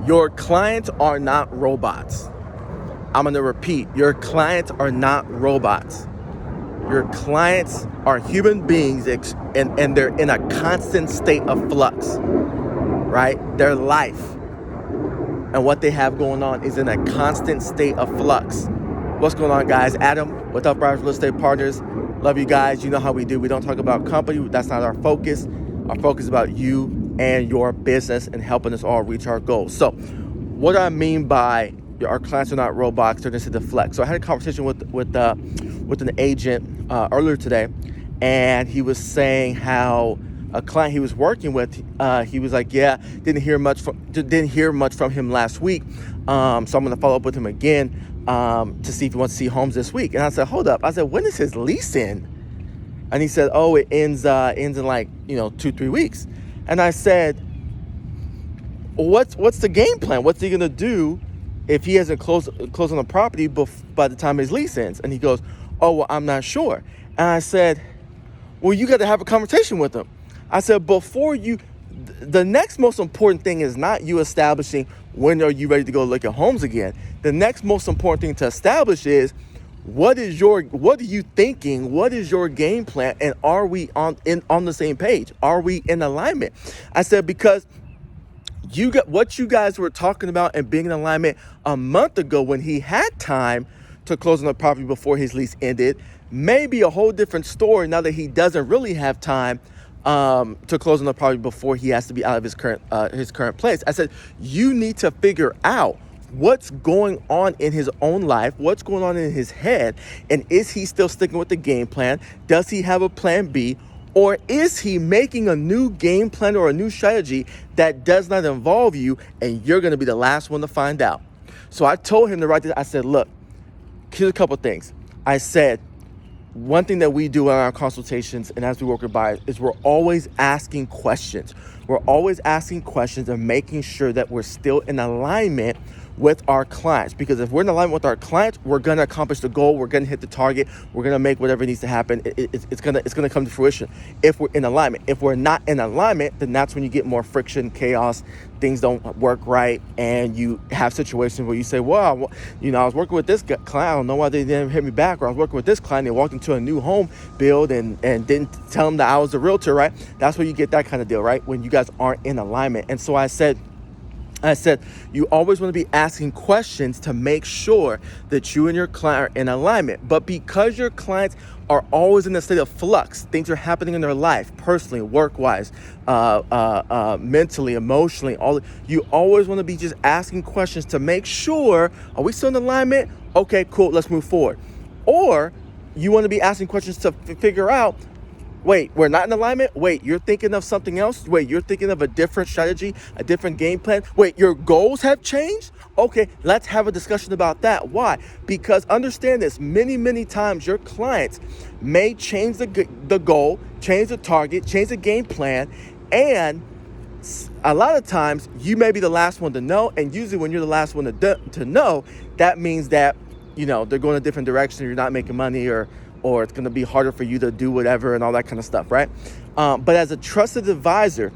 Your clients are not robots. I'm going to repeat, your clients are not robots. Your clients are human beings and they're in a constant state of flux, right? Their life and what they have going on is in a constant state of flux. What's going on, guys? Adam with Uprise Real Estate Partners. Love you guys. You know how we do. We don't talk about company. That's not our focus. Our focus is about you and your business and helping us all reach our goals. So what I mean by our clients are not robots, they're just in the flex. So I had a conversation with an agent earlier today, and he was saying how a client he was working with, he was like, yeah, didn't hear much from him last week. So I'm going to follow up with him again to see if he wants to see homes this week. And I said, hold up. I said, when is his lease in? And he said, oh, it ends in like 2-3 weeks. And I said, what's the game plan? What's he gonna do if he hasn't closed on the property by the time his lease ends? And he goes, oh, well, I'm not sure. And I said, well, you got to have a conversation with him. I said, the next most important thing is not you establishing when are you ready to go look at homes again. The next most important thing to establish is what are you thinking? What is your game plan? And are we on the same page? Are we in alignment? I said, because you got what you guys were talking about and being in alignment a month ago when he had time to close on the property before his lease ended, may be a whole different story now that he doesn't really have time to close on the property before he has to be out of his current place. I said, you need to figure out what's going on in his own life, what's going on in his head, and is he still sticking with the game plan? Does he have a plan B? Or is he making a new game plan or a new strategy that does not involve you, and you're going to be the last one to find out? So I told him to write this. I said, look, here's a couple things. I said, one thing that we do in our consultations and as we work with buyers is we're always asking questions. We're always asking questions and making sure that we're still in alignment with our clients, because if we're in alignment with our clients, we're going to accomplish the goal. We're going to hit the target. We're going to make whatever needs to happen. It's going to come to fruition if we're in alignment. If we're not in alignment, then that's when you get more friction, chaos, things don't work right, and you have situations where you say, well, I was working with this client, I don't know why they didn't hit me back, or I was working with this client, they walked into a new home build and didn't tell them that I was the realtor, right? That's where you get that kind of deal, right? When you guys aren't in alignment. And so I said, you always want to be asking questions to make sure that you and your client are in alignment. But because your clients are always in a state of flux, things are happening in their life, personally, work-wise, mentally, emotionally, you always want to be just asking questions to make sure, are we still in alignment? Okay, cool, let's move forward. Or you want to be asking questions to figure out, wait, we're not in alignment? Wait, you're thinking of something else? Wait, you're thinking of a different strategy, a different game plan? Wait, your goals have changed? Okay, let's have a discussion about that. Why? Because understand this, many, many times your clients may change the goal, change the target, change the game plan, and a lot of times you may be the last one to know, and usually when you're the last one to know, that means that, they're going a different direction, you're not making money, or it's going to be harder for you to do whatever and all that kind of stuff, right? But as a trusted advisor,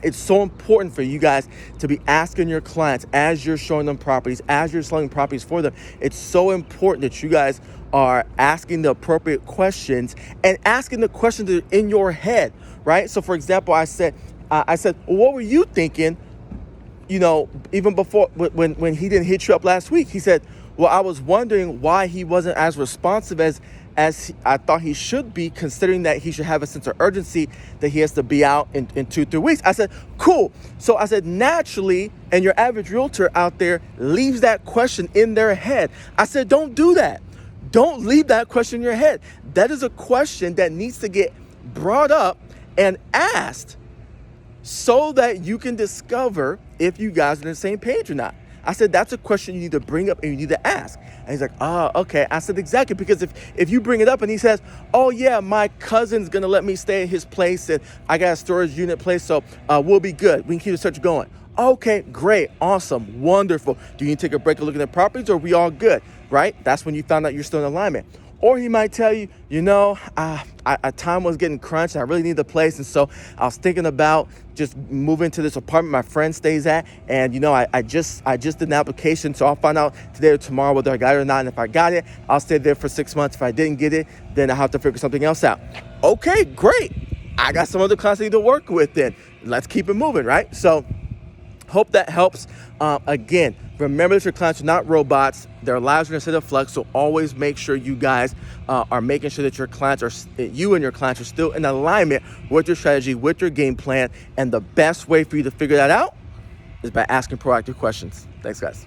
it's so important for you guys to be asking your clients as you're showing them properties, as you're selling properties for them. It's so important that you guys are asking the appropriate questions and asking the questions that are in your head, right? So for example, I said, well, what were you thinking, even before when he didn't hit you up last week? He said, well, I was wondering why he wasn't as responsive as I thought he should be, considering that he should have a sense of urgency that he has to be out in 2-3 weeks. I said, cool. So I said, naturally, and your average realtor out there leaves that question in their head. I said, don't do that. Don't leave that question in your head. That is a question that needs to get brought up and asked so that you can discover if you guys are on the same page or not. I said, that's a question you need to bring up and you need to ask. And he's like, oh, okay. I said, exactly. Because if you bring it up and he says, oh yeah, my cousin's going to let me stay at his place and I got a storage unit place, so we'll be good. We can keep the search going. Okay, great. Awesome. Wonderful. Do you need to take a break and look at the properties, or are we all good? Right? That's when you found out you're still in alignment. Or he might tell you, time was getting crunched. I really need the place. And so I was thinking about just moving to this apartment my friend stays at. And, I just did an application. So I'll find out today or tomorrow whether I got it or not. And if I got it, I'll stay there for 6 months. If I didn't get it, then I'll have to figure something else out. Okay, great. I got some other clients I need to work with then. Let's keep it moving, right? So hope that helps. Again, remember that your clients are not robots. Their lives are going to sit in flux. So always make sure you guys are making sure that you and your clients are still in alignment with your strategy, with your game plan. And the best way for you to figure that out is by asking proactive questions. Thanks, guys.